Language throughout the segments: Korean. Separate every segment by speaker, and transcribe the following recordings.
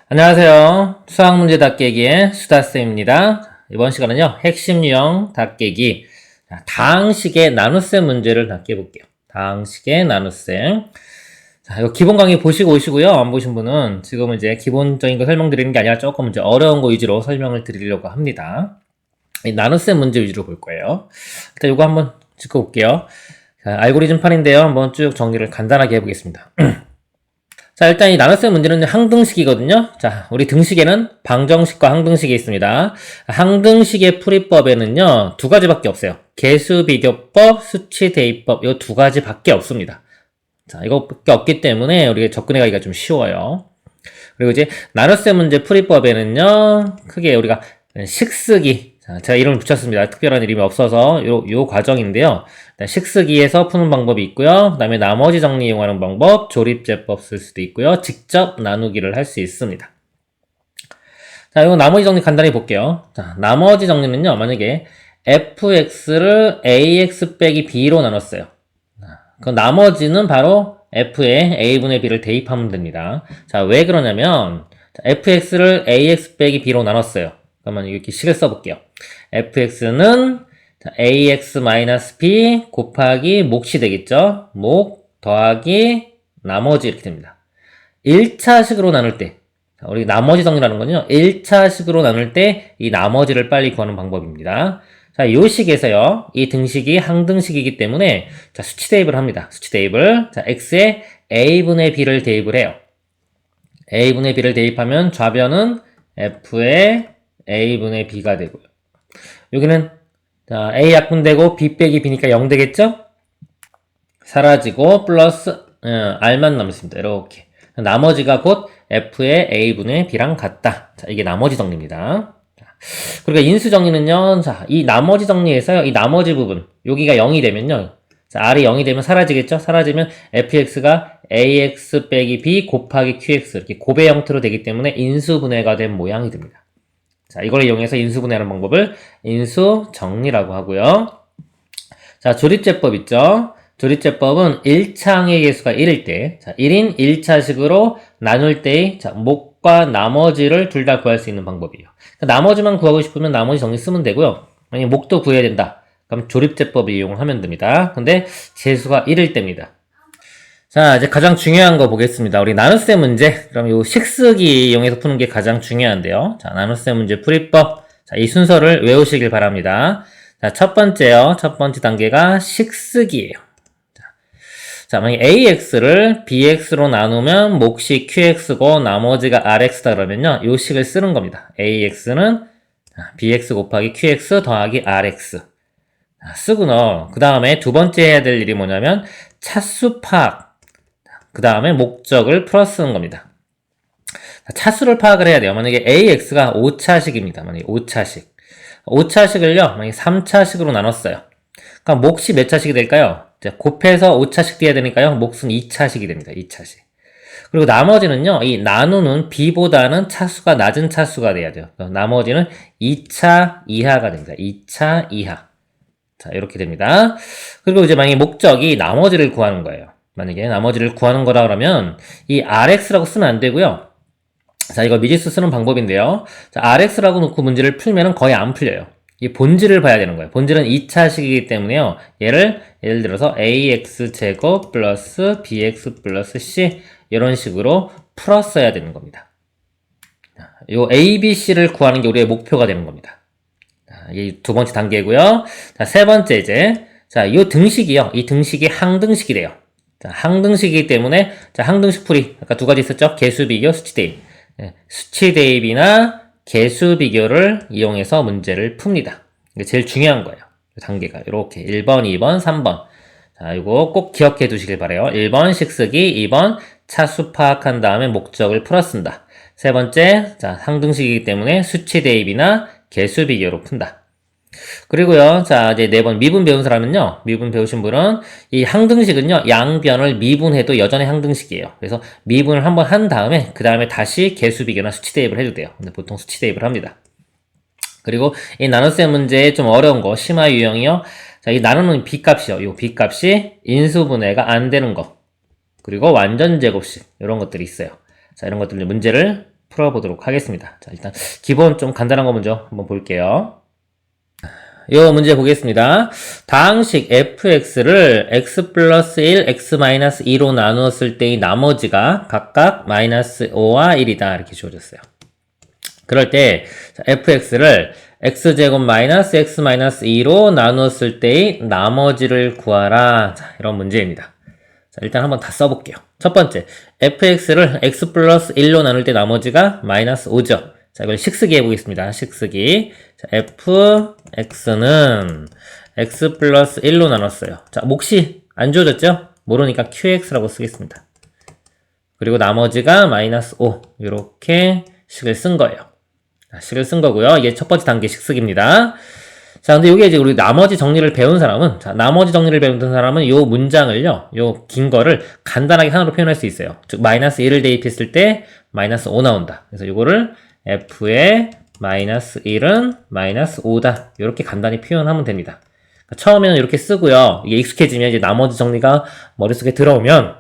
Speaker 1: 안녕하세요. 수학문제 답깨기의 수다쌤입니다. 이번 시간은요, 핵심 유형 답깨기, 다항식의 나눗셈 문제를 다 깨볼게요. 다항식의 나눗셈. 자, 이거 기본 강의 보시고 오시고요. 안 보신 분은 지금은 이제 기본적인 거 설명드리는 게 아니라 조금 이제 어려운 거 위주로 설명을 드리려고 합니다. 이 나눗셈 문제 위주로 볼 거예요. 일단 이거 한번 짚어볼게요. 자, 알고리즘 판인데요. 한번 쭉 정리를 간단하게 해보겠습니다. 자, 일단 이 나눗셈 문제는 항등식이거든요. 자, 우리 등식에는 방정식과 항등식이 있습니다. 항등식의 풀이법에는요, 두 가지밖에 없어요. 개수비교법, 수치대입법, 이 두 가지밖에 없습니다. 자, 이거밖에 없기 때문에 우리가 접근하기가 좀 쉬워요. 그리고 이제 나눗셈 문제 풀이법에는요, 크게 우리가 식쓰기, 자, 제가 이름을 붙였습니다. 특별한 이름이 없어서 요 과정인데요. 식쓰기에서 푸는 방법이 있고요. 그 다음에 나머지 정리 이용하는 방법, 조립제법 쓸 수도 있고요. 직접 나누기를 할 수 있습니다. 자, 이거 나머지 정리 간단히 볼게요. 자, 나머지 정리는요. 만약에 fx를 ax 빼기 b로 나눴어요. 그 나머지는 바로 f에 a분의 b를 대입하면 됩니다. 자, 왜 그러냐면 fx를 ax 빼기 b로 나눴어요. 그러면 이렇게 식을 써볼게요. fx는 ax-b 곱하기 몫이 되겠죠? 몫 더하기 나머지 이렇게 됩니다. 1차식으로 나눌 때, 우리 나머지 정리라는 건요, 1차식으로 나눌 때 이 나머지를 빨리 구하는 방법입니다. 자, 요 식에서요, 이 등식이 항등식이기 때문에, 자, 수치 대입을 합니다. 수치 대입을. 자, x에 a분의 b를 대입을 해요. a분의 b를 대입하면 좌변은 f에 a분의 b가 되고요. 여기는 자, a 약분되고 b 빼기 b니까 0 되겠죠? 사라지고 플러스 r만 남습니다. 이렇게 나머지가 곧 f의 a분의 b랑 같다. 자, 이게 나머지 정리입니다. 그러니까 인수 정리는요. 자, 이 나머지 정리에서요. 이 나머지 부분 여기가 0이 되면요. 자, r이 0이 되면 사라지겠죠? 사라지면 fx가 ax 빼기 b 곱하기 qx 이렇게 곱의 형태로 되기 때문에 인수분해가 된 모양이 됩니다. 자, 이걸 이용해서 인수분해하는 방법을 인수정리라고 하고요. 자, 조립제법 있죠? 조립제법은 1차항의 개수가 1일 때, 자, 1인 1차식으로 나눌 때의, 자, 몫과 나머지를 둘 다 구할 수 있는 방법이에요. 나머지만 구하고 싶으면 나머지 정리 쓰면 되고요. 만약에 몫도 구해야 된다. 그럼 조립제법을 이용을 하면 됩니다. 근데 재수가 1일 때입니다. 자, 이제 가장 중요한 거 보겠습니다. 우리 나눗셈 문제. 그럼 요 식쓰기 이용해서 푸는 게 가장 중요한데요. 자, 나눗셈 문제 풀이법. 자, 이 순서를 외우시길 바랍니다. 자, 첫 번째요. 첫 번째 단계가 식쓰기예요. 자, 만약에 ax를 bx로 나누면 몫이 qx고 나머지가 rx다 그러면요. 요 식을 쓰는 겁니다. ax는 bx 곱하기 qx 더하기 rx. 자, 쓰고요. 그 다음에 두 번째 해야 될 일이 뭐냐면 차수 파악. 그 다음에 목적을 풀어 쓰는 겁니다. 차수를 파악을 해야 돼요. 만약에 AX가 5차식입니다. 만약에 5차식. 5차식을요, 만약에 3차식으로 나눴어요. 그럼 몫이 몇 차식이 될까요? 곱해서 5차식 돼야 되니까요, 몫은 2차식이 됩니다. 2차식. 그리고 나머지는요, 이 나누는 B보다는 차수가 낮은 차수가 돼야 돼요. 나머지는 2차 이하가 됩니다. 2차 이하. 자, 이렇게 됩니다. 그리고 이제 만약에 목적이 나머지를 구하는 거예요. 만약에 나머지를 구하는 거라 그러면 이 rx라고 쓰면 안 되고요. 자, 이거 미지수 쓰는 방법인데요. 자, rx라고 놓고 문제를 풀면은 거의 안 풀려요. 이 본질을 봐야 되는 거예요. 본질은 2차식이기 때문에요. 예를 들어서 ax제곱 플러스 bx 플러스 c 이런 식으로 풀었어야 되는 겁니다. 요 a, b, c를 구하는 게 우리의 목표가 되는 겁니다. 자, 이 두 번째 단계고요. 자, 세 번째 이제 자, 요 등식이요. 이 등식이 항등식이 돼요. 자, 항등식이기 때문에, 자, 항등식 풀이. 아까 두 가지 있었죠? 개수비교, 수치대입. 네, 수치대입이나 개수비교를 이용해서 문제를 풉니다. 이게 제일 중요한 거예요. 단계가. 이렇게 1번, 2번, 3번. 자, 이거 꼭 기억해 두시길 바래요. 1번 식쓰기, 2번 차수 파악한 다음에 목적을 풀어쓴다. 세 번째, 자, 항등식이기 때문에 수치대입이나 개수비교로 푼다. 그리고요, 자, 이제 4번 미분 배운 사람은요, 미분 배우신 분은 이 항등식은요, 양변을 미분해도 여전히 항등식이에요. 그래서 미분을 한번 한 다음에, 그 다음에 다시 개수비교나 수치대입을 해도 돼요. 근데 보통 수치대입을 합니다. 그리고 이 나눗셈 문제에 좀 어려운 거, 심화 유형이요. 자, 이 나누는 b값이요. 이 b값이 인수분해가 안 되는 거. 그리고 완전 제곱식, 이런 것들이 있어요. 자, 이런 것들 문제를 풀어보도록 하겠습니다. 자, 일단 기본 좀 간단한 거 먼저 한번 볼게요. 요 문제 보겠습니다. 다항식 fx를 x 플러스 1, x 마이너스 2로 나누었을 때의 나머지가 각각 마이너스 5와 1이다. 이렇게 주어졌어요. 그럴 때 fx를 x제곱 마이너스 x 마이너스 2로 나누었을 때의 나머지를 구하라. 자, 이런 문제입니다. 자, 일단 한번 다 써볼게요. 첫 번째, fx를 x 플러스 1로 나눌 때 나머지가 마이너스 5죠. 자, 이걸 식쓰기 해보겠습니다. 식쓰기. 자, fx는 x 플러스 1로 나눴어요. 자, 몫이 안 주어졌죠? 모르니까 qx라고 쓰겠습니다. 그리고 나머지가 마이너스 5. 이렇게 식을 쓴 거예요. 자, 식을 쓴 거고요. 이게 첫 번째 단계 식쓰기입니다. 자, 근데 이게 이제 우리 나머지 정리를 배운 사람은, 자, 나머지 정리를 배운 사람은 요 문장을요, 요 긴 거를 간단하게 하나로 표현할 수 있어요. 즉, 마이너스 1을 대입했을 때 마이너스 5 나온다. 그래서 요거를 f의 마이너스 1은 마이너스 5다. 이렇게 간단히 표현하면 됩니다. 그러니까 처음에는 이렇게 쓰고요. 이게 익숙해지면 이제 나머지 정리가 머릿속에 들어오면,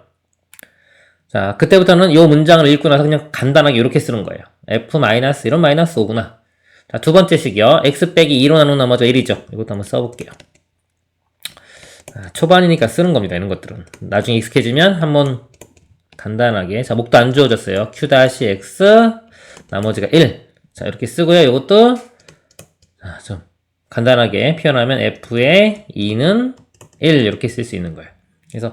Speaker 1: 자, 그때부터는 이 문장을 읽고 나서 그냥 간단하게 이렇게 쓰는 거예요. f 마이너스 1은 마이너스 5구나. 자, 두 번째 식이요. x 빼기 2로 나눈 나머지가 1이죠. 이것도 한번 써볼게요. 자, 초반이니까 쓰는 겁니다. 이런 것들은. 나중에 익숙해지면 한번 간단하게. 자, 목도 안 주어졌어요. q-x, 나머지가 1. 자, 이렇게 쓰고요. 이것도, 자, 좀 간단하게 표현하면 f의 2는 1. 이렇게 쓸 수 있는 거예요. 그래서,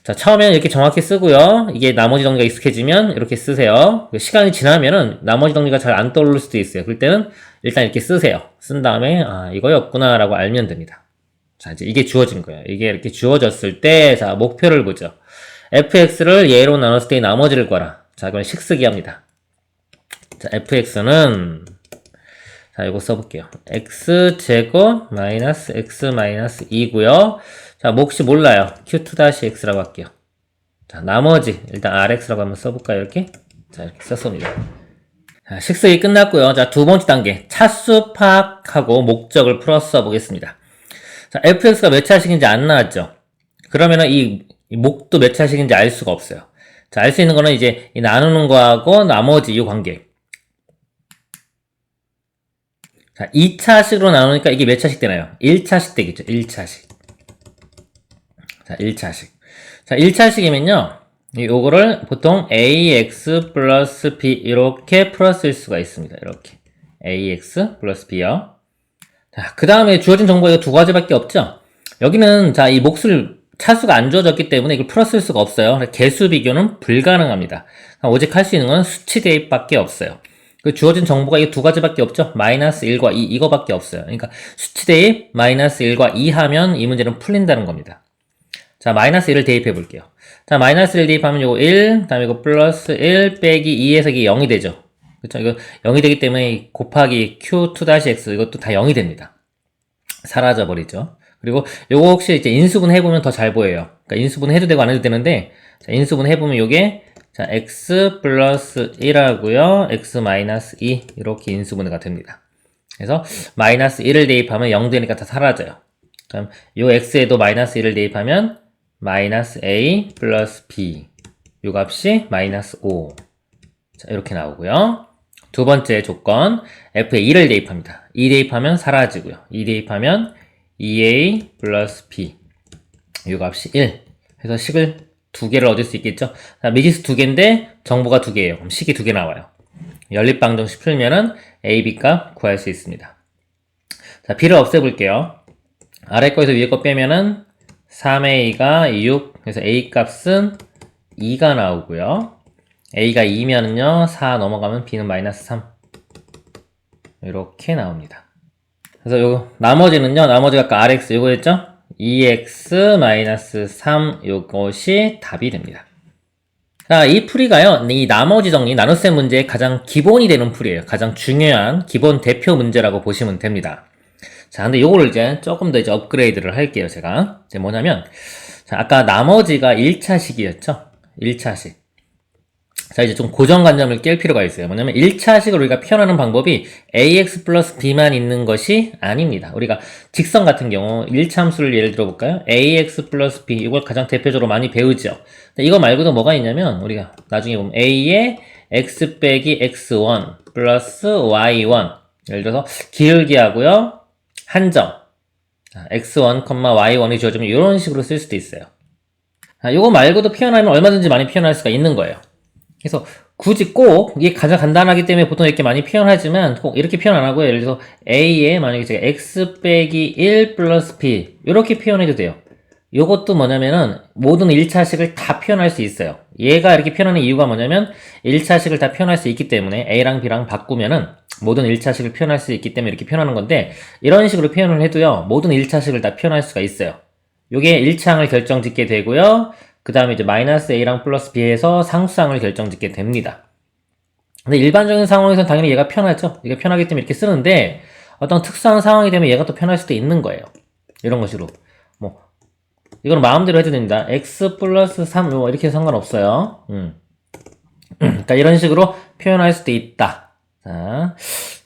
Speaker 1: 자, 처음에는 이렇게 정확히 쓰고요. 이게 나머지 정리가 익숙해지면 이렇게 쓰세요. 시간이 지나면은 나머지 정리가 잘 안 떠오를 수도 있어요. 그럴 때는 일단 이렇게 쓰세요. 쓴 다음에, 아, 이거였구나 라고 알면 됩니다. 자, 이제 이게 주어진 거예요. 이게 이렇게 주어졌을 때, 자, 목표를 보죠. fx를 얘로 나눴을 때 나머지를 구하라. 자, 이건 식쓰기 합니다. 자, fx는, 자, 이거 써볼게요. x제곱 마이너스 x 마이너스 2고요. 자, 몫이 몰라요. q2-x라고 할게요. 자, 나머지 일단 rx라고 한번 써볼까요? 이렇게. 자, 이렇게 썼습니다. 자, 식쓰기 끝났고요. 자, 두 번째 단계 차수 파악하고 목적을 풀어 써보겠습니다. 자, fx가 몇 차식인지 안 나왔죠? 그러면은 이 목도 몇 차식인지 알 수가 없어요. 자, 알 수 있는 거는 이제 이 나누는 거하고 나머지 이 관계. 자, 2차식으로 나누니까 이게 몇 차식 되나요? 1차식 되겠죠. 1차식. 자, 1차식. 자, 1차식이면요. 요거를 보통 ax 플러스 b 이렇게 풀었을 수가 있습니다. 이렇게. ax 플러스 b요. 자, 그 다음에 주어진 정보가 이거 두 가지밖에 없죠? 여기는, 자, 이 몫을 차수가 안 주어졌기 때문에 이걸 풀었을 수가 없어요. 개수 비교는 불가능합니다. 오직 할 수 있는 건 수치 대입밖에 없어요. 그 주어진 정보가 이 두 가지밖에 없죠? 마이너스 1과 2, 이거밖에 없어요. 그러니까 수치 대입 마이너스 1과 2 하면 이 문제는 풀린다는 겁니다. 자, 마이너스 1을 대입해 볼게요. 자, 마이너스 1 대입하면 요거 1, 그 다음에 이거 플러스 1 빼기 2에서 이게 0이 되죠. 그쵸? 이거 0이 되기 때문에 곱하기 q2-x 이것도 다 0이 됩니다. 사라져 버리죠. 그리고 요거 혹시 이제 인수분 해보면 더 잘 보여요. 그러니까 인수분 해도 되고 안 해도 되는데, 자, 인수분 해보면 요게, 자, x 플러스 1하고요, x 마이너스 2, 이렇게 인수분해가 됩니다. 그래서, 마이너스 1을 대입하면 0 되니까 다 사라져요. 그럼, 요 x에도 마이너스 1을 대입하면, 마이너스 a 플러스 b. 요 값이 마이너스 5. 자, 이렇게 나오고요. 두 번째 조건, f에 2를 대입합니다. 2 대입하면 사라지고요. 2 대입하면 2a 플러스 b. 요 값이 1. 그래서 식을 두 개를 얻을 수 있겠죠? 자, 미지수 두 개인데 정보가 두 개예요. 그럼 식이 두 개 나와요. 연립방정식 풀면은 a, b 값 구할 수 있습니다. 자, b를 없애볼게요. 아래 거에서 위에 거 빼면은 3a가 6. 그래서 a 값은 2가 나오고요. a가 2면은요, 4 넘어가면 b는 마이너스 3. 이렇게 나옵니다. 그래서 요 나머지는요, 나머지가 아까 rx 이거였죠? 2x-3 요것이 답이 됩니다. 자, 이 풀이가요, 이 나머지 정리, 나눗셈 문제의 가장 기본이 되는 풀이에요. 가장 중요한 기본 대표 문제라고 보시면 됩니다. 자, 근데 요거를 이제 조금 더 이제 업그레이드를 할게요, 제가. 이제 뭐냐면, 자, 아까 나머지가 1차식이었죠? 1차식. 자, 이제 좀 고정관념을 깰 필요가 있어요. 뭐냐면 1차식을 우리가 표현하는 방법이 ax 플러스 b만 있는 것이 아닙니다. 우리가 직선 같은 경우 1차함수를 예를 들어볼까요? ax 플러스 b 이걸 가장 대표적으로 많이 배우죠. 이거 말고도 뭐가 있냐면 우리가 나중에 보면 a에 x 빼기 x1 플러스 y1. 예를 들어서 기울기 하고요. 한점. x1, y1이 주어지면 이런 식으로 쓸 수도 있어요. 요거 말고도 표현하면 얼마든지 많이 표현할 수가 있는 거예요. 그래서 굳이 꼭 이게 가장 간단하기 때문에 보통 이렇게 많이 표현하지만 꼭 이렇게 표현 안 하고요. 예를 들어서 a에 만약에 제가 x 빼기 1 플러스 b 이렇게 표현해도 돼요. 요것도 뭐냐면은 모든 1차식을 다 표현할 수 있어요. 얘가 이렇게 표현하는 이유가 뭐냐면 1차식을 다 표현할 수 있기 때문에 a랑 b랑 바꾸면은 모든 1차식을 표현할 수 있기 때문에 이렇게 표현하는 건데 이런 식으로 표현을 해도요. 모든 1차식을 다 표현할 수가 있어요. 요게 1차항을 결정짓게 되고요. 그 다음에 이제 마이너스 a랑 플러스 b에서 상수항을 결정짓게 됩니다. 근데 일반적인 상황에서는 당연히 얘가 편하죠. 얘가 편하기 때문에 이렇게 쓰는데 어떤 특수한 상황이 되면 얘가 또 편할 수도 있는 거예요. 이런 것으로. 뭐 이거는 마음대로 해도 됩니다. x 플러스 3 이렇게 상관없어요. 그러니까 이런 식으로 표현할 수도 있다. 자,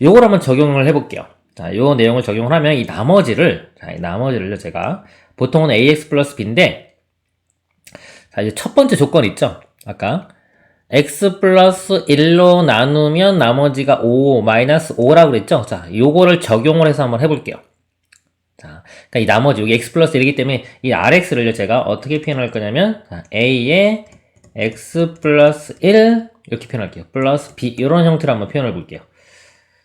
Speaker 1: 요걸 한번 적용을 해볼게요. 자, 요 내용을 적용을 하면 이 나머지를요 제가 보통은 ax 플러스 b인데 자, 이제 첫 번째 조건 있죠? 아까 x 플러스 1로 나누면 나머지가 5 마이너스 5라고 그랬죠? 자, 요거를 적용을 해서 한번 해볼게요. 자, 그러니까 이 나머지 여기 x 플러스 1이기 때문에 이 rx를요 제가 어떻게 표현할 거냐면 자, a에 x 플러스 1 이렇게 표현할게요. 플러스 b 이런 형태로 한번 표현해 볼게요.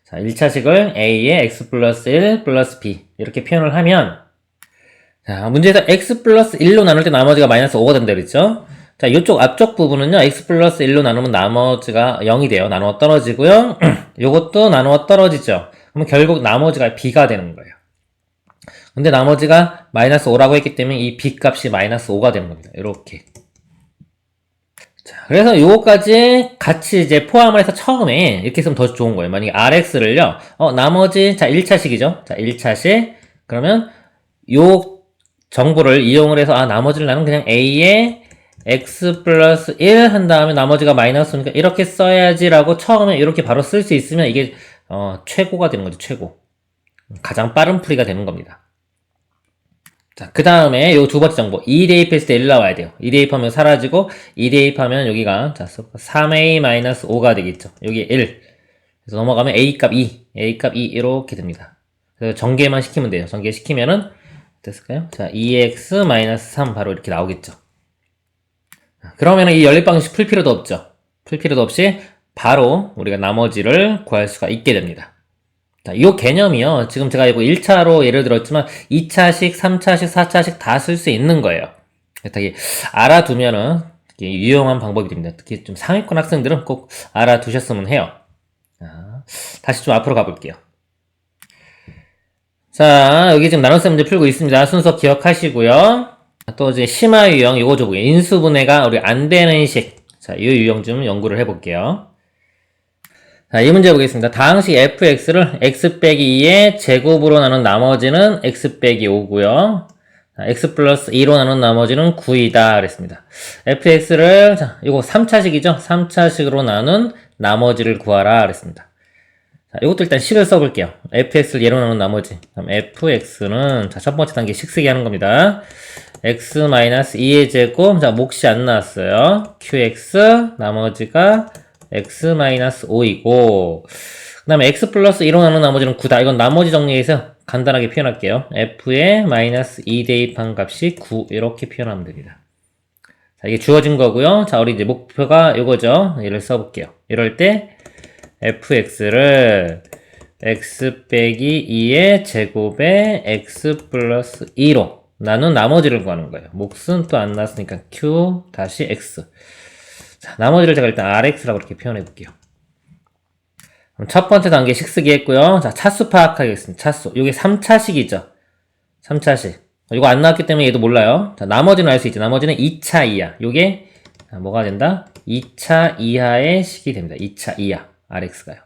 Speaker 1: 자, 1차식을 a에 x 플러스 1 플러스 b 이렇게 표현을 하면 자, 문제에서 x 플러스 1로 나눌 때 나머지가 마이너스 5가 된다 그랬죠? 자, 이쪽 앞쪽 부분은요, x 플러스 1로 나누면 나머지가 0이 돼요. 나누어 떨어지고요. 요것도 나누어 떨어지죠? 그러면 결국 나머지가 b가 되는 거예요. 근데 나머지가 마이너스 5라고 했기 때문에 이 b 값이 마이너스 5가 되는 겁니다. 이렇게. 자, 그래서 요거까지 같이 이제 포함을 해서 처음에 이렇게 쓰면 더 좋은 거예요. 만약에 rx를요, 나머지, 자, 1차식이죠? 자, 1차식. 그러면 요 정보를 이용을 해서 나머지를 나는 그냥 a에 x 플러스 1 한 다음에 나머지가 마이너스 5니까 이렇게 써야지 라고 처음에 이렇게 바로 쓸 수 있으면 이게 최고가 되는 거죠. 최고. 가장 빠른 풀이가 되는 겁니다. 자, 그 다음에 요 두 번째 정보 2 대입했을 때 1 나와야 돼요. 2 대입하면 사라지고 2 대입하면 여기가 자 3a 마이너스 5가 되겠죠. 여기 1. 그래서 넘어가면 a 값 2 이렇게 됩니다. 그래서 전개만 시키면 돼요. 전개시키면은 됐을까요? 자, 2x-3 바로 이렇게 나오겠죠. 그러면은 이 연립방식 풀 필요도 없죠. 풀 필요도 없이 바로 우리가 나머지를 구할 수가 있게 됩니다. 자, 이 개념이요. 지금 제가 이거 1차로 예를 들었지만 2차식, 3차식, 4차식 다 쓸 수 있는 거예요. 되게 알아두면은 유용한 방법이 됩니다. 특히 좀 상위권 학생들은 꼭 알아두셨으면 해요. 자, 다시 좀 앞으로 가볼게요. 자, 여기 지금 나눗셈 문제 풀고 있습니다. 순서 기억하시고요. 또 이제 심화 유형 요거 좀 볼게요. 인수분해가 우리 안 되는 식. 자, 이 유형 좀 연구를 해볼게요. 자, 이 문제 보겠습니다. 다항식 fx를 x 빼기 2의 제곱으로 나눈 나머지는 x 빼기 5고요. 자, x 플러스 2로 나눈 나머지는 9이다 그랬습니다. fx를 자, 이거 3차식이죠? 3차식으로 나눈 나머지를 구하라 그랬습니다. 자, 이것도 일단 식을 써볼게요. fx를 예로 나눈 나머지. 그럼 fx는 자, 첫 번째 단계 식 쓰기 하는 겁니다. x-2의 제곱. 자, 몫이 안 나왔어요. qx 나머지가 x-5이고 그 다음에 x 플러스 1로 나눈 나머지는 9다. 이건 나머지 정리해서 간단하게 표현할게요. f에 마이너스 2 대입한 값이 9 이렇게 표현하면 됩니다. 자, 이게 주어진 거고요. 자, 우리 이제 목표가 이거죠. 얘를 써볼게요. 이럴 때 fx를 x 빼기 2의 제곱에 x 플러스 2로 나눈 나머지를 구하는 거예요. 몫은 또 안 나왔으니까 q 다시 x. 자, 나머지를 제가 일단 rx라고 이렇게 표현해 볼게요. 그럼 첫 번째 단계 식쓰기 했고요. 자, 차수 파악하겠습니다. 차수. 이게 3차식이죠. 3차식. 이거 안 나왔기 때문에 얘도 몰라요. 자, 나머지는 알 수 있죠. 나머지는 2차 이하. 요게 뭐가 된다? 2차 이하의 식이 됩니다. 2차 이하. rx가요.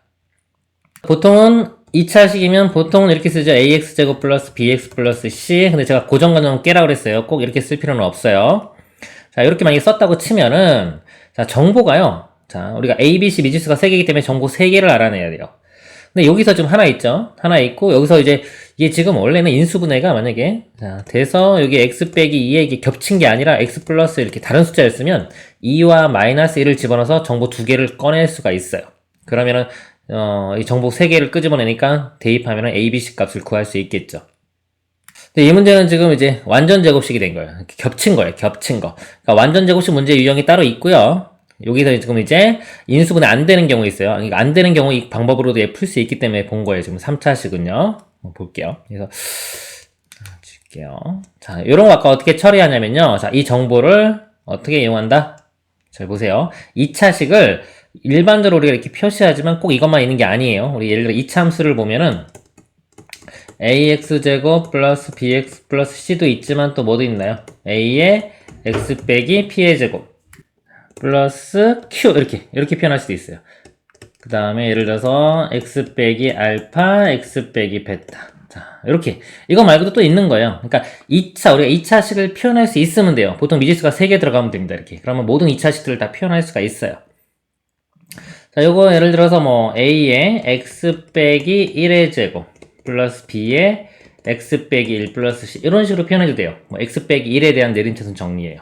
Speaker 1: 보통은 2차식이면 보통은 이렇게 쓰죠. ax제곱 플러스 bx 플러스 c. 근데 제가 고정관념 깨라 그랬어요. 꼭 이렇게 쓸 필요는 없어요. 자, 이렇게 만약에 썼다고 치면은 자, 정보가요. 자, 우리가 A, B, C 미지수가 3개이기 때문에 정보 3개를 알아내야 돼요. 근데 여기서 지금 하나 있죠? 하나 있고, 여기서 이제, 이게 지금 원래는 인수분해가 만약에, 자, 돼서 여기 x 빼기 2에 이게 겹친 게 아니라 x 플러스 이렇게 다른 숫자였으면 2와 마이너스 1을 집어넣어서 정보 두 개를 꺼낼 수가 있어요. 그러면은, 이 정보 세 개를 끄집어내니까 대입하면은 a, b, c 값을 구할 수 있겠죠. 근데 이 문제는 지금 이제 완전 제곱식이 된 거예요. 겹친 거예요. 겹친 거. 그러니까 완전 제곱식 문제 유형이 따로 있고요. 여기서 지금 이제 인수분해 안 되는 경우 있어요. 그러니까 안 되는 경우 이 방법으로도 풀 수 있기 때문에 본 거예요. 지금 3차식은요. 볼게요. 그래서 줄게요. 자, 요런 거 아까 어떻게 처리하냐면요. 자, 이 정보를 어떻게 이용한다? 잘 보세요. 2차식을 일반적으로 우리가 이렇게 표시하지만 꼭 이것만 있는 게 아니에요. 우리 예를 들어 이차함수를 보면은 ax제곱 플러스 bx 플러스 c도 있지만 또 뭐도 있나요? a의 x 빼기 p의 제곱 플러스 q 이렇게 표현할 수도 있어요. 그 다음에 예를 들어서 x 빼기 알파 x 빼기 베타. 자, 이렇게 이거 말고도 또 있는 거예요. 그러니까 우리가 2차식을 표현할 수 있으면 돼요. 보통 미지수가 3개 들어가면 됩니다. 이렇게. 그러면 모든 2차식들을 다 표현할 수가 있어요. 자, 요거 예를 들어서 뭐 a의 x 빼기 1의 제곱 플러스 b의 x 빼기 1 플러스 c 이런 식으로 표현해도 돼요. 뭐 x 빼기 1에 대한 내림차순 정리예요.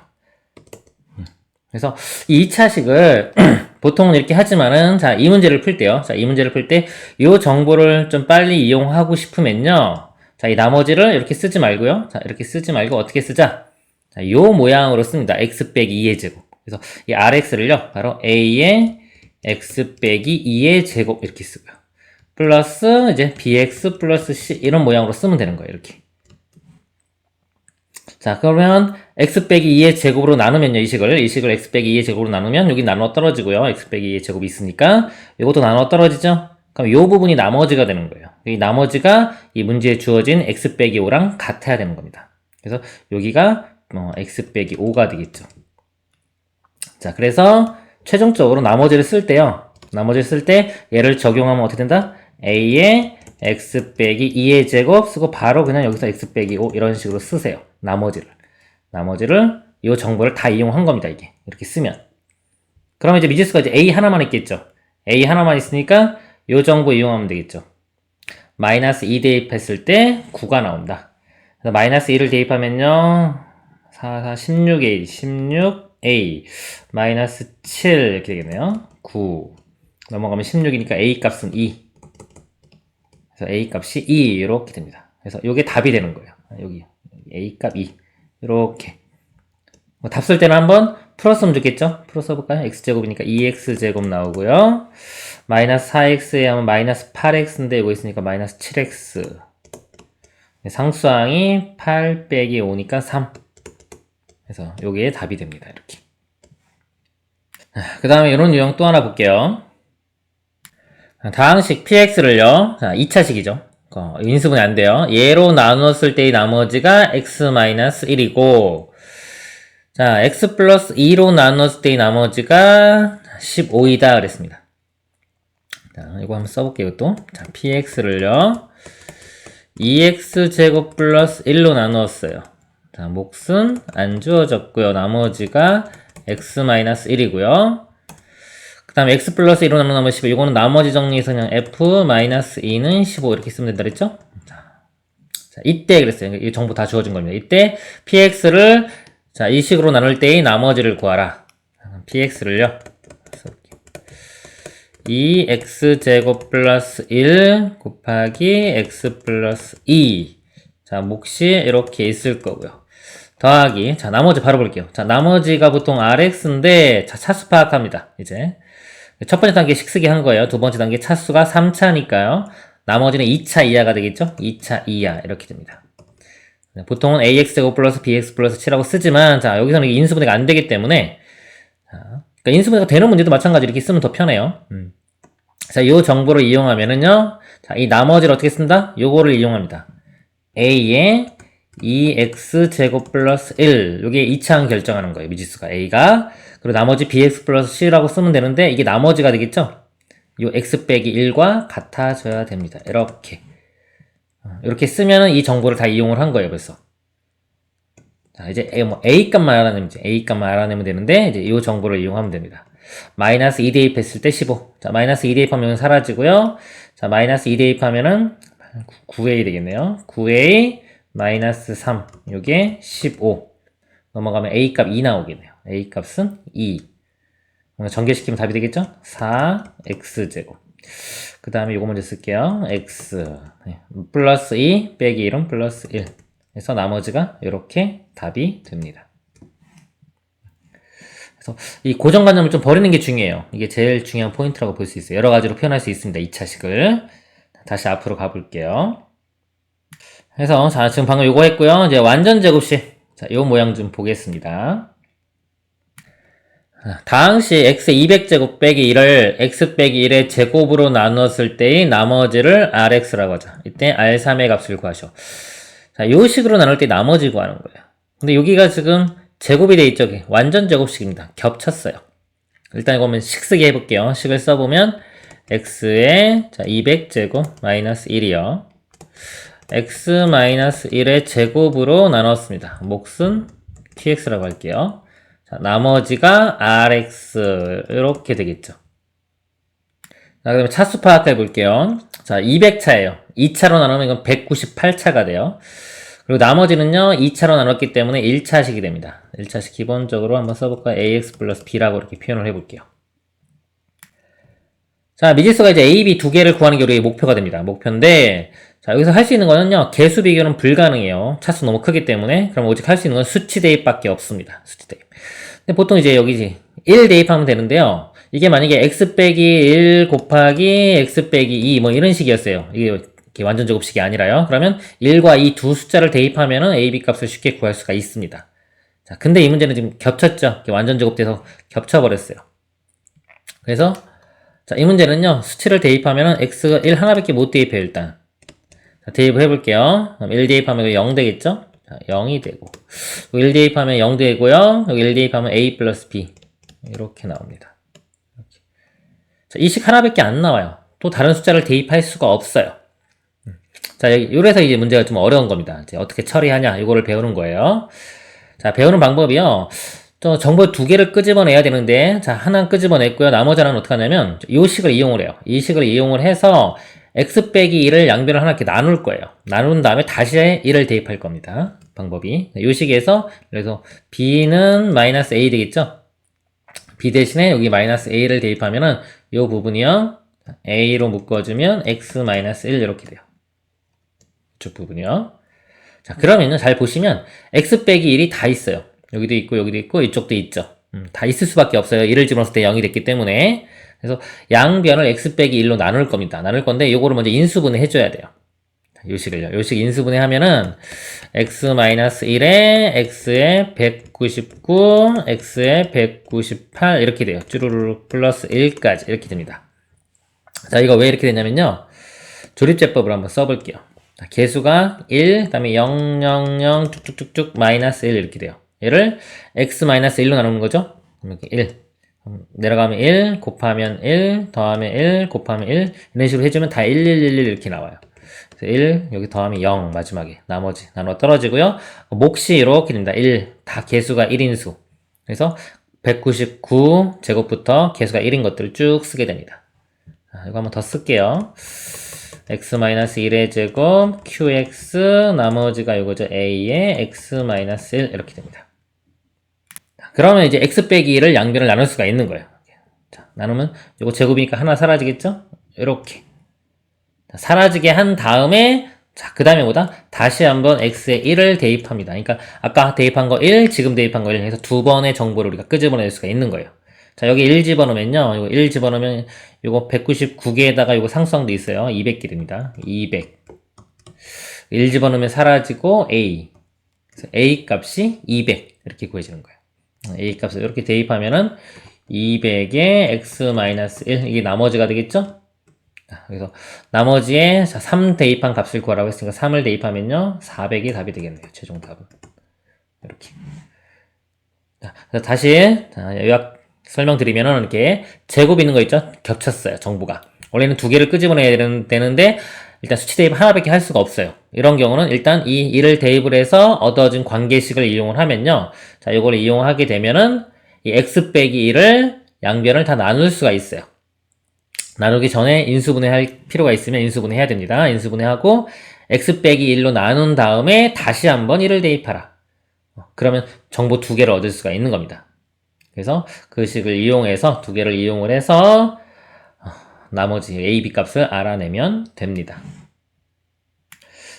Speaker 1: 그래서 이 2차식을 보통은 이렇게 하지만은 자, 이 문제를 풀 때요. 자, 이 문제를 풀 때 이 정보를 좀 빨리 이용하고 싶으면요. 자, 이 나머지를 이렇게 쓰지 말고요. 자, 이렇게 쓰지 말고 어떻게 쓰자? 자, 요 모양으로 씁니다. x 빼기 2의 제곱. 그래서 이 rx를요. 바로 a의 x 빼기 2의 제곱 이렇게 쓰고요. 플러스 이제 bx 플러스 c 이런 모양으로 쓰면 되는 거예요. 이렇게. 자, 그러면 x 빼기 2의 제곱으로 나누면요. 이 식을 x 빼기 2의 제곱으로 나누면 여기 나눠 떨어지고요. x 빼기 2의 제곱이 있으니까 이것도 나눠 떨어지죠. 그럼 이 부분이 나머지가 되는 거예요. 이 나머지가 이 문제에 주어진 x 빼기 5랑 같아야 되는 겁니다. 그래서 여기가 x 빼기 5가 되겠죠. 자, 그래서 최종적으로 나머지를 쓸 때요. 나머지를 쓸 때 얘를 적용하면 어떻게 된다? a의 x 빼기 2의 제곱 쓰고 바로 그냥 여기서 x 빼기 5 이런 식으로 쓰세요. 나머지를 이 정보를 다 이용한 겁니다. 이게 이렇게 쓰면 그러면 이제 미지수가 이제 a 하나만 있겠죠. a 하나만 있으니까 이 정보 이용하면 되겠죠. 마이너스 2 대입했을 때 9가 나온다. 그래서 마이너스 2를 대입하면요 4, 16a 16a 마이너스 7 이렇게 되겠네요. 9 넘어가면 16이니까 a 값은 2. 그래서 a 값이 2 이렇게 됩니다. 그래서 이게 답이 되는 거예요. 여기 a 값 2 이렇게 답 쓸 때는 한번 풀었으면 좋겠죠? 풀어 써볼까요? x제곱이니까 2x제곱 나오고요. 마이너스 4x에 하면 마이너스 8x인데 이거 있으니까 마이너스 7x 상수항이 8 빼기 5니까 3 그래서 요게 답이 됩니다. 이렇게 그 다음에 이런 유형 또 하나 볼게요. 다항식 px를요. 자, 2차식이죠. 인수분해 안 돼요. 얘로 나눴을 때의 나머지가 x-1이고 자, x 플러스 2로 나눴을 때의 나머지가 15이다 그랬습니다. 자, 이거 한번 써볼게요. 또. 자, px를요. 2x제곱 플러스 1로 나누었어요. 자, 몫은 안 주어졌고요. 나머지가 x-1이고요. 그 다음에 x 플러스 1로 나누면 15. 이거는 나머지 정리해서 그냥 f-2는 15 이렇게 쓰면 된다 그랬죠? 자, 이때 그랬어요. 이 정보 다 주어진 겁니다. 이때 px를 자, 이 식으로 나눌 때의 나머지를 구하라. px를요. 2x제곱 플러스 1 곱하기 x 플러스 2. 자, 몫이 이렇게 있을 거고요. 더하기. 자, 나머지 바로 볼게요. 자, 나머지가 보통 rx인데, 자, 차수 파악합니다. 이제. 첫 번째 단계 식쓰기 한 거예요. 두 번째 단계 차수가 3차니까요. 나머지는 2차 이하가 되겠죠? 2차 이하. 이렇게 됩니다. 보통은 ax제곱 플러스 bx 플러스 7라고 쓰지만, 자, 여기서는 인수분해가 안 되기 때문에, 자, 그러니까 인수분해가 되는 문제도 마찬가지로 이렇게 쓰면 더 편해요. 자, 이 정보를 이용하면은요, 자, 이 나머지를 어떻게 쓴다? 요거를 이용합니다. a의 2x제곱 플러스 1. 요게 2차항 결정하는 거예요. 미지수가 a가. 그리고 나머지 bx 플러스 c라고 쓰면 되는데, 이게 나머지가 되겠죠? 요 x 빼기 1과 같아져야 됩니다. 이렇게 쓰면은 이 정보를 다 이용을 한 거예요, 벌써. 자, 이제 a 값만 알아내면 되는데, 이제 이 정보를 이용하면 됩니다. 마이너스 2 대입했을 때 15. 자, 마이너스 2 대입하면 사라지고요. 자, 마이너스 2 대입하면은 9a 되겠네요. 9a 마이너스 3. 요게 15. 넘어가면 a 값 2 나오겠네요. a 값은 2. 전개시키면 답이 되겠죠? 4x제곱. 그 다음에 요거 먼저 쓸게요. x 플러스 2 빼기 1은 플러스 1. 그래서 나머지가 이렇게 답이 됩니다. 그래서 이 고정관념을 좀 버리는 게 중요해요. 이게 제일 중요한 포인트라고 볼 수 있어요. 여러 가지로 표현할 수 있습니다. 2차식을. 다시 앞으로 가볼게요. 그래서 자, 지금 방금 요거 했고요. 이제 완전 제곱식. 자, 요 모양 좀 보겠습니다. 다항시 x 200제곱 빼기 1을 x 빼기 1의 제곱으로 나눴을 때의 나머지를 rx라고 하죠. 이때 r3의 값을 구하셔. 자, 요 식으로 나눌 때 나머지 구하는 거예요. 근데 여기가 지금 제곱이 돼 있죠. 완전 제곱식입니다. 겹쳤어요. 일단 이거 한번 식 쓰기 해볼게요. 식을 써보면 x의 200제곱 마이너스 1이요. x 마이너스 1의 제곱으로 나눴습니다. 몫은 tx라고 할게요. 자, 나머지가 rx 이렇게 되겠죠. 자, 그러면 차수 파악해 볼게요. 자, 200차예요. 2차로 나누면 이건 198차가 돼요. 그리고 나머지는요, 2차로 나눴기 때문에 1차식이 됩니다. 1차식 기본적으로 한번 써볼까요? ax 플러스 b라고 이렇게 표현을 해볼게요. 자, 미지수가 이제 a, b 두 개를 구하는 게 우리의 목표가 됩니다. 목표인데, 자, 여기서 할 수 있는 거는요, 개수 비교는 불가능해요. 차수 너무 크기 때문에. 그럼 오직 할 수 있는 건 수치 대입밖에 없습니다. 수치 대입. 근데 보통 이제 여기지, 1 대입하면 되는데요. 이게 만약에 x 빼기 1 곱하기 x 빼기 2 뭐 이런 식이었어요. 이게 완전 제곱식이 아니라요. 그러면 1과 2 두 숫자를 대입하면은 a, b 값을 쉽게 구할 수가 있습니다. 자, 근데 이 문제는 지금 겹쳤죠. 완전 제곱돼서 겹쳐버렸어요. 그래서 자, 이 문제는요, 수치를 대입하면은 x가 1 하나밖에 못 대입해요, 일단. 자, 대입을 해볼게요. 그럼 1 대입하면 0 되겠죠? 자, 0이 되고. 1 대입하면 0 되고요. 여기 1 대입하면 a 플러스 b. 이렇게 나옵니다. 이렇게. 자, 이 식 하나밖에 안 나와요. 또 다른 숫자를 대입할 수가 없어요. 자, 요래서 이제 문제가 좀 어려운 겁니다. 이제 어떻게 처리하냐, 이거를 배우는 거예요. 자, 배우는 방법이요. 또 정보 두 개를 끄집어내야 되는데, 자, 하나 끄집어냈고요. 나머지 하나는 어떻게 하냐면, 이 식을 이용을 해요. 이 식을 이용을 해서, x 빼기 1을 양변을 하나 이렇게 나눌 거예요. 나눈 다음에 다시 1을 대입할 겁니다. 방법이. 이 식에서, 그래서, b는 마이너스 a 되겠죠? b 대신에 여기 마이너스 a를 대입하면은, 이 부분이요. a로 묶어주면, x 마이너스 1 이렇게 돼요. 이쪽 부분이요. 자, 그러면은 잘 보시면, x 빼기 1이 다 있어요. 여기도 있고 여기도 있고 이쪽도 있죠. 다 있을 수밖에 없어요. 1을 집어넣었을 때 0이 됐기 때문에. 그래서 양변을 x 빼기 1로 나눌 겁니다. 나눌 건데 요거를 먼저 인수분해 해줘야 돼요. 요 식을요. 요 식 인수분해 하면은 x-1에 x에 199, x에 198 이렇게 돼요. 쭈루루 플러스 1까지 이렇게 됩니다. 자, 이거 왜 이렇게 되냐면요. 조립제법을 한번 써볼게요. 자, 개수가 1, 그 다음에 0, 0, 0, 쭉쭉쭉쭉 마이너스 1 이렇게 돼요. 얘를 x-1로 나누는 거죠? 그럼 이렇게 1. 내려가면 1, 곱하면 1, 더하면 1, 곱하면 1. 이런 식으로 해주면 다 1, 1, 1, 1 이렇게 나와요. 그래서 1, 여기 더하면 0, 마지막에. 나머지 나눠 떨어지고요. 몫이 이렇게 됩니다. 1, 다 개수가 1인수. 그래서 199 제곱부터 개수가 1인 것들을 쭉 쓰게 됩니다. 자, 이거 한번 더 쓸게요. x-1의 제곱, qx, 나머지가 이거죠. a의 x-1 이렇게 됩니다. 그러면 이제 x 빼기 1을 양변을 나눌 수가 있는 거예요. 자, 나누면 이거 제곱이니까 하나 사라지겠죠? 이렇게. 자, 사라지게 한 다음에 자, 그 다음에 뭐다? 다시 한번 x에 1을 대입합니다. 그러니까 아까 대입한 거 1, 지금 대입한 거 1 해서 두 번의 정보를 우리가 끄집어낼 수가 있는 거예요. 자, 여기 1 집어넣으면요. 이거 1 집어넣으면 이거 199개에다가 이거 상수항도 있어요. 200개 됩니다. 200. 1 집어넣으면 사라지고 a. 그래서 a 값이 200. 이렇게 구해지는 거예요. a 값을 이렇게 대입하면은 200에 x-1 이게 나머지가 되겠죠? 자, 그래서 나머지에 3 대입한 값을 구하라고 했으니까 3을 대입하면요 400이 답이 되겠네요. 최종 답은 이렇게. 자, 그래서 다시 요약 설명드리면은 이렇게 제곱 있는 거 있죠? 겹쳤어요. 정보가 원래는 두 개를 끄집어내야 되는데 일단 수치 대입 하나밖에 할 수가 없어요. 이런 경우는 일단 이 1을 대입을 해서 얻어진 관계식을 이용을 하면요. 자, 이걸 이용하게 되면은 이 x 빼기 1을 양변을 다 나눌 수가 있어요. 나누기 전에 인수분해 할 필요가 있으면 인수분해 해야 됩니다. 인수분해하고 x 빼기 1로 나눈 다음에 다시 한번 1을 대입하라. 그러면 정보 두 개를 얻을 수가 있는 겁니다. 그래서 그 식을 이용해서 두 개를 이용을 해서 나머지 a, b 값을 알아내면 됩니다.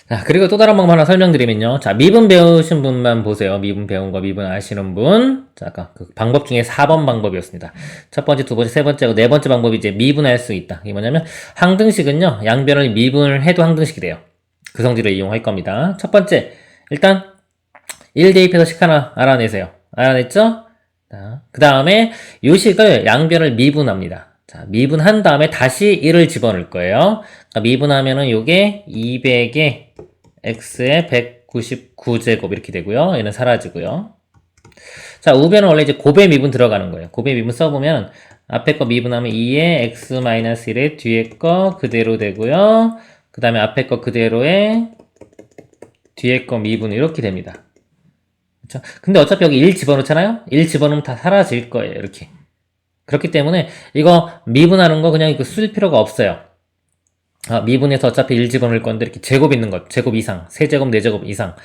Speaker 1: 자, 그리고 또 다른 방법 하나 설명드리면요. 자, 미분 배우신 분만 보세요. 미분 배운 거, 미분 아시는 분. 자, 아까 그 방법 중에 4번 방법이었습니다. 첫 번째, 두 번째, 세 번째, 네 번째 방법이 이제 미분할 수 있다. 이게 뭐냐면, 항등식은요, 양변을 미분을 해도 항등식이 돼요. 그 성질을 이용할 겁니다. 첫 번째, 일단, 1 대입해서 식 하나 알아내세요. 알아냈죠? 그 다음에, 요 식을 양변을 미분합니다. 자, 미분한 다음에 다시 1을 집어넣을 거예요. 그러니까 미분하면은 요게 200에 x에 199제곱 이렇게 되고요. 얘는 사라지고요. 자, 우변은 원래 이제 곱의 미분 들어가는 거예요. 곱의 미분 써보면 앞에 거 미분하면 2에 x-1에 뒤에 거 그대로 되고요. 그 다음에 앞에 거 그대로에 뒤에 거 미분 이렇게 됩니다. 그렇죠? 근데 어차피 여기 1 집어넣잖아요? 1 집어넣으면 다 사라질 거예요. 이렇게. 그렇기 때문에 이거 미분하는 거 그냥 이거 쓸 필요가 없어요. 미분해서 어차피 1 집어넣을 건데 이렇게 제곱 있는 것, 제곱 이상, 세제곱, 네제곱 이상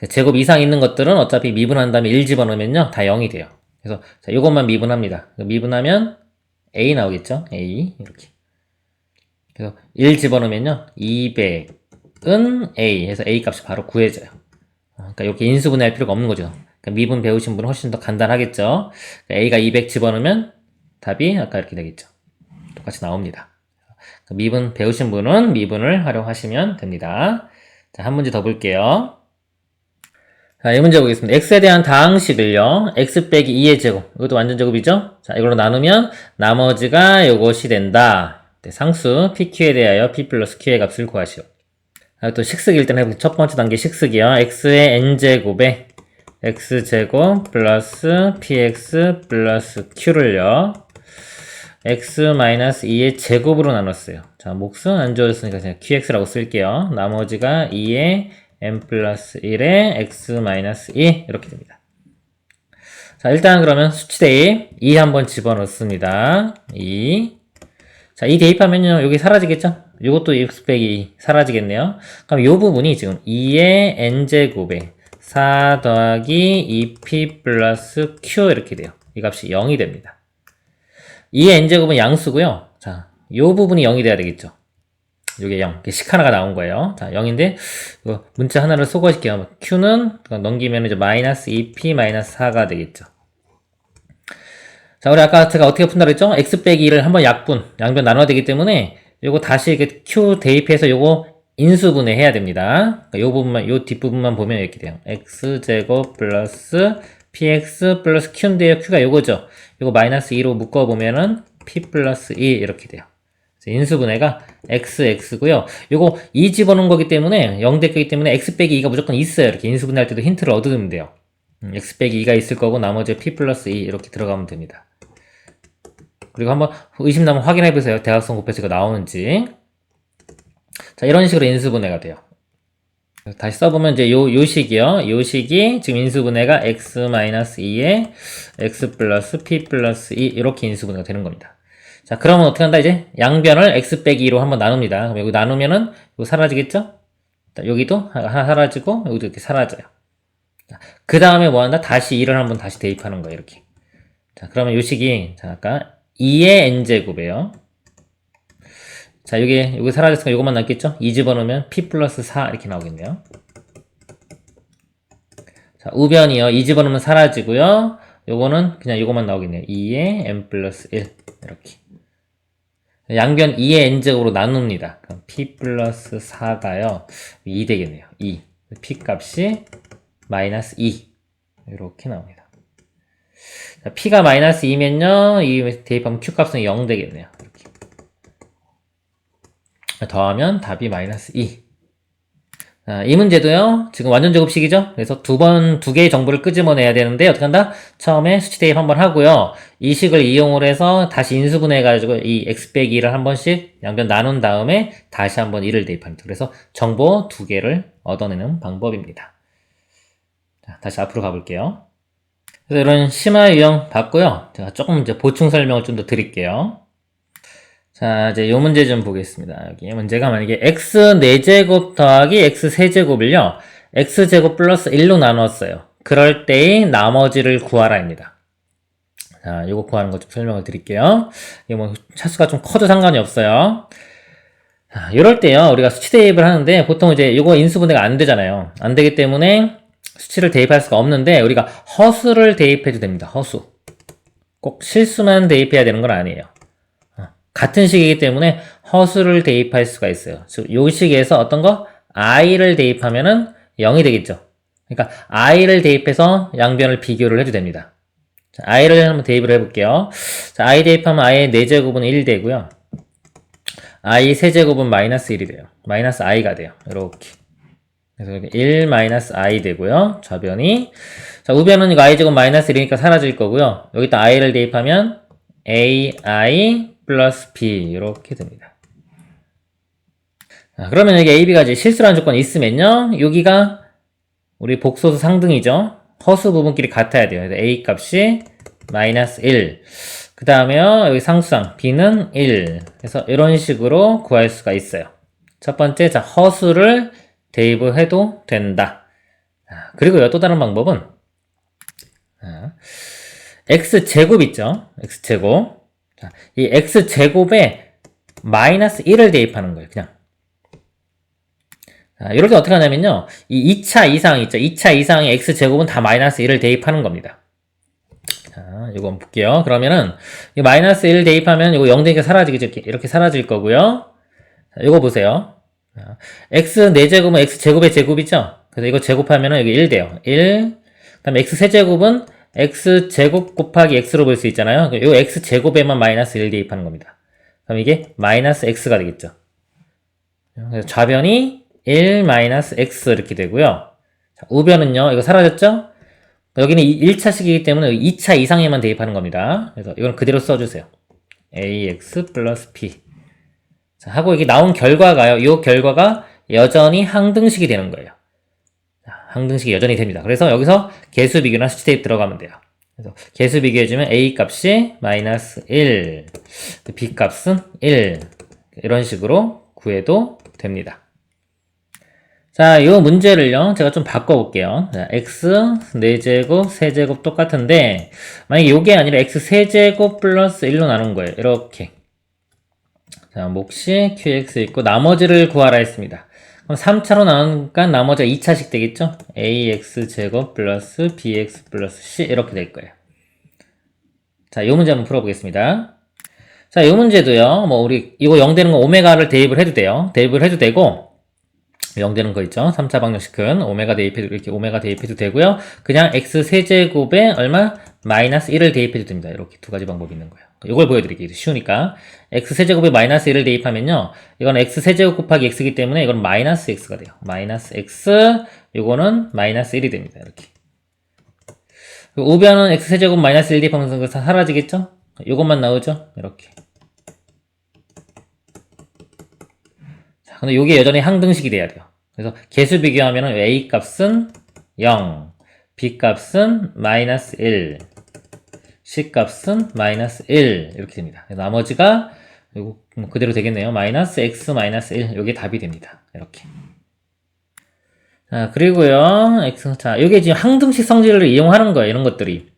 Speaker 1: 제곱 이상 있는 것들은 어차피 미분한 다음에 1 집어넣으면요 다 0이 돼요. 그래서 자, 이것만 미분합니다. 미분하면 a 나오겠죠? a 이렇게. 그래서 1 집어넣으면요 200은 a 해서 a 값이 바로 구해져요. 그러니까 이렇게 인수분해할 필요가 없는 거죠. 그러니까 미분 배우신 분은 훨씬 더 간단하겠죠. a가 200 집어넣으면 답이 아까 이렇게 되겠죠. 똑같이 나옵니다. 미분 배우신 분은 미분을 활용하시면 됩니다. 자, 한 문제 더 볼게요. 자, 이 문제 보겠습니다. x에 대한 다항식을요. x 빼기 2의 제곱. 이것도 완전 제곱이죠? 자, 이걸로 나누면 나머지가 이것이 된다. 네, 상수 pq에 대하여 p 플러스 q의 값을 구하시오. 또 식쓰기 일단 해볼게요. 첫 번째 단계 식쓰기요. x의 n제곱에 x제곱 플러스 px 플러스 q를요. x-2의 제곱으로 나눴어요. 자, 몫은 안 주어졌으니까 그냥 qx라고 쓸게요. 나머지가 2의 n 플러스 1의 x-2 이렇게 됩니다. 자, 일단 그러면 수치 대입 2 한번 집어넣습니다. 2. 자, 이 대입하면요 여기 사라지겠죠? 이것도 x 빼기 사라지겠네요. 그럼 이 부분이 지금 2의 n제곱에 4 더하기 2p 플러스 q 이렇게 돼요. 이 값이 0이 됩니다. 2의 n제곱은 양수고요. 자, 요 부분이 0이 돼야 되겠죠. 요게 0. 식 하나가 나온 거예요. 자, 0인데, 이거 문자 하나를 소거시켜요. q는 넘기면 이제 마이너스 2p 마이너스 4가 되겠죠. 자, 우리 아까 제가 어떻게 푼다 그랬죠? x 빼기 1을 한번 약분, 양변 나눠야 되기 때문에, 요거 다시 이렇게 q 대입해서 요거 인수분해 해야 됩니다. 그러니까 요 부분만, 요 뒷부분만 보면 이렇게 돼요. x제곱 플러스 px 플러스 q인데요. q가 요거죠. 요거 마이너스 2로 묶어보면은 p 플러스 2 이렇게 돼요. 인수분해가 x고요. 요거 2 집어넣은 거기 때문에 0 됐기 때문에 x 빼기 2가 무조건 있어요. 이렇게 인수분해할 때도 힌트를 얻으면 돼요. x 빼기 2가 있을 거고 나머지 p 플러스 2 이렇게 들어가면 됩니다. 그리고 한번 의심 나면 확인해 보세요. 대각선 곱해지가 나오는지. 자, 이런 식으로 인수분해가 돼요. 다시 써보면 이제 요 식이요. 요 식이 지금 인수분해가 x-2에 x 플러스 p 플러스 2 이렇게 인수분해가 되는 겁니다. 자, 그러면 어떻게 한다 이제? 양변을 x 빼기 2로 한번 나눕니다. 그럼 여기 나누면은 이거 사라지겠죠? 자, 여기도 하나 사라지고 여기도 이렇게 사라져요. 그 다음에 뭐 한다? 다시 2를 한번 다시 대입하는 거예요. 이렇게. 자, 그러면 요 식이 자, 아까 2의 n제곱이에요. 자, 여기 사라졌으니까 요것만 남겠죠? 2 집어넣으면 p 플러스 4 이렇게 나오겠네요. 자, 우변이요. 2 집어넣으면 사라지고요. 요거는 그냥 요것만 나오겠네요. 2의 n 플러스 1 이렇게. 양변 2의 n제곱으로 나눕니다. 그럼 p 플러스 4가요. 2 되겠네요. 2. p 값이 마이너스 2 이렇게 나옵니다. 자, p가 마이너스 2면요. 이 대입하면 q 값은 0 되겠네요. 이렇게. 더하면 답이 마이너스 2. 자, 이 문제도요, 지금 완전 제곱식이죠? 그래서 두 개의 정보를 끄집어내야 되는데, 어떻게 한다? 처음에 수치 대입 한번 하고요, 이 식을 이용을 해서 다시 인수분해해가지고 이 x 빼기 2를 한 번씩 양변 나눈 다음에 다시 한번 1을 대입합니다. 그래서 정보 두 개를 얻어내는 방법입니다. 자, 다시 앞으로 가볼게요. 그래서 이런 심화 유형 봤고요. 제가 조금 이제 보충 설명을 좀 더 드릴게요. 자, 이제 요 문제 좀 보겠습니다. 여기 문제가 만약에 x 4제곱 더하기 x 세제곱을요, x제곱 플러스 1로 나눴어요. 그럴 때의 나머지를 구하라입니다. 자, 요거 구하는 거 좀 설명을 드릴게요. 이거 뭐 차수가 좀 커도 상관이 없어요. 자, 이럴 때요, 우리가 수치 대입을 하는데 보통 이제 요거 인수분해가 안 되잖아요. 안 되기 때문에 수치를 대입할 수가 없는데 우리가 허수를 대입해도 됩니다. 허수. 꼭 실수만 대입해야 되는 건 아니에요. 같은 식이기 때문에 허수를 대입할 수가 있어요. 즉, 요 식에서 어떤 거? i를 대입하면은 0이 되겠죠. 그러니까 i를 대입해서 양변을 비교를 해도 됩니다. 자, i를 한번 대입을 해볼게요. 자, i 대입하면 i의 4제곱은 1 되고요. i 세제곱은 마이너스 1이 돼요. 마이너스 i가 돼요. 이렇게. 그래서 1 마이너스 i 되고요. 좌변이. 자, 우변은 이거 i제곱 마이너스 1이니까 사라질 거고요. 여기다 i를 대입하면 ai 플러스 b 이렇게 됩니다. 자, 그러면 여기 a, b가 이제 실수라는 조건이 있으면요, 여기가 우리 복소수 상등이죠. 허수 부분끼리 같아야 돼요. 그래서 a 값이 마이너스 1. 그 다음에요, 여기 상수항 b는 1. 그래서 이런 식으로 구할 수가 있어요. 첫 번째, 자, 허수를 대입을 해도 된다. 그리고요, 또 다른 방법은 x제곱 있죠. x제곱. 자, 이 x제곱에 마이너스 1을 대입하는 거예요. 그냥. 자, 이럴 때 어떻게 하냐면요, 이 2차 이상 있죠. 2차 이상의 x제곱은 다 마이너스 1을 대입하는 겁니다. 자, 이거 한번 볼게요. 그러면은 이 마이너스 1 대입하면 이거 0 되니까 사라지겠죠. 이렇게 사라질 거고요. 자, 이거 보세요. 자, x 4제곱은 x제곱의 제곱이죠. 그래서 이거 제곱하면은 여기 1 돼요. 1. 그다음에 x 세제곱은 x제곱 곱하기 x로 볼 수 있잖아요. 이 x제곱에만 마이너스 1 대입하는 겁니다. 그럼 이게 마이너스 x가 되겠죠. 그래서 좌변이 1 마이너스 x 이렇게 되고요. 자, 우변은요, 이거 사라졌죠? 여기는 1차식이기 때문에 2차 이상에만 대입하는 겁니다. 그래서 이건 그대로 써주세요. ax 플러스 b. 자, 하고 여기 나온 결과가요, 이 결과가 여전히 항등식이 되는 거예요. 자, 항등식이 여전히 됩니다. 그래서 여기서 개수 비교나 수치 대입 들어가면 돼요. 그래서 개수 비교해주면 a 값이 마이너스 1, b 값은 1. 이런 식으로 구해도 됩니다. 자, 이 문제를요, 제가 좀 바꿔볼게요. 자, x 4제곱, 세제곱 똑같은데, 만약에 이게 아니라 x 세제곱 플러스 1로 나눈 거예요. 이렇게. 자, 몫이 qx 있고, 나머지를 구하라 했습니다. 그럼 3차로 나누니까 나머지가 2차식 되겠죠? ax제곱 플러스 bx 플러스 c 이렇게 될 거예요. 자, 이 문제 한번 풀어보겠습니다. 자, 이 문제도요, 뭐, 우리, 이거 0 되는 거 오메가를 대입을 해도 돼요. 대입을 해도 되고, 0 되는 거 있죠? 3차 방정식은 오메가 대입해도, 이렇게 오메가 대입해도 되고요. 그냥 x 세제곱에 얼마? 마이너스 1을 대입해도 됩니다. 이렇게 두 가지 방법이 있는 거예요. 이걸 보여드릴게요. 쉬우니까. x 세제곱에 마이너스 1을 대입하면요, 이건 x 세제곱 곱하기 x이기 때문에 이건 마이너스 x가 돼요. 마이너스 x, 요거는 마이너스 1이 됩니다. 이렇게. 우변은 x 세제곱 마이너스 1 대입하면서 사라지겠죠? 요것만 나오죠? 이렇게. 자, 근데 요게 여전히 항등식이 돼야 돼요. 그래서 개수 비교하면은 a 값은 0, b 값은 마이너스 1, c 값은 마이너스 1 이렇게 됩니다. 나머지가 요거 그대로 되겠네요. 마이너스 x 마이너스 1 요게 답이 됩니다. 이렇게. 자, 그리고요, 자, 요게 지금 항등식 성질을 이용하는 거예요. 이런 것들이.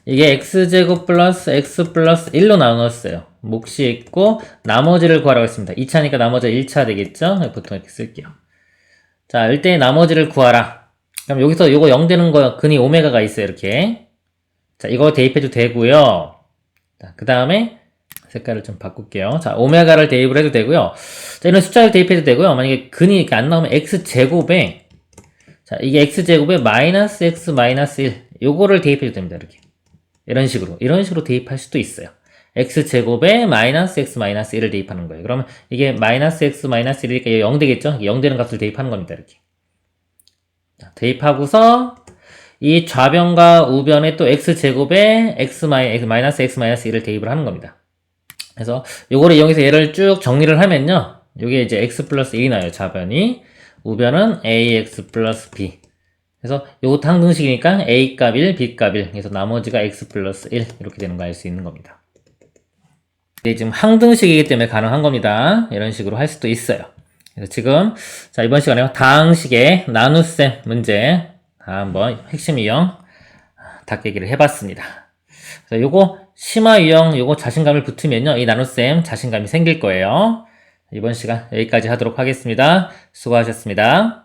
Speaker 1: 이게 x제곱 플러스 x 플러스 1로 나눴어요. 몫이 있고 나머지를 구하라고 했습니다. 2차니까 나머지가 1차 되겠죠? 보통 이렇게 쓸게요. 자, 일대 나머지를 구하라. 그럼 여기서 요거 0 되는 거 근이 오메가가 있어요. 이렇게. 자, 이거 대입해도 되고요. 자, 그 다음에 색깔을 좀 바꿀게요. 자, 오메가를 대입을 해도 되고요. 자, 이런 숫자를 대입해도 되고요. 만약에 근이 이렇게 안 나오면 x제곱에, 자, 이게 x제곱에 마이너스 x 마이너스 1 요거를 대입해도 됩니다. 이런 식으로 대입할 수도 있어요. x제곱에 마이너스 x 마이너스 1을 대입하는 거예요. 그러면 이게 마이너스 x 마이너스 1이니까 0 되겠죠? 0 되는 값을 대입하는 겁니다. 이렇게. 자, 대입하고서 이 좌변과 우변에 또 x제곱에 마이너스 x 마이너스 1을 대입을 하는 겁니다. 그래서 요거를 이용해서 얘를 쭉 정리를 하면요, 요게 이제 x 플러스 1이 나요. 좌변이. 우변은 ax 플러스 b. 그래서 요것도 항등식이니까 a 값 1, b 값 1. 그래서 나머지가 x 플러스 1 이렇게 되는 거 알 수 있는 겁니다. 이게 지금 항등식이기 때문에 가능한 겁니다. 이런 식으로 할 수도 있어요. 그래서 지금 자 이번 시간에 다항식의 나눗셈 문제 다 한번 핵심 유형 다 깨기를 해봤습니다. 그래서 요거 심화 유형 요거 자신감을 붙으면요 이 나눗셈 자신감이 생길 거예요. 이번 시간 여기까지 하도록 하겠습니다. 수고하셨습니다.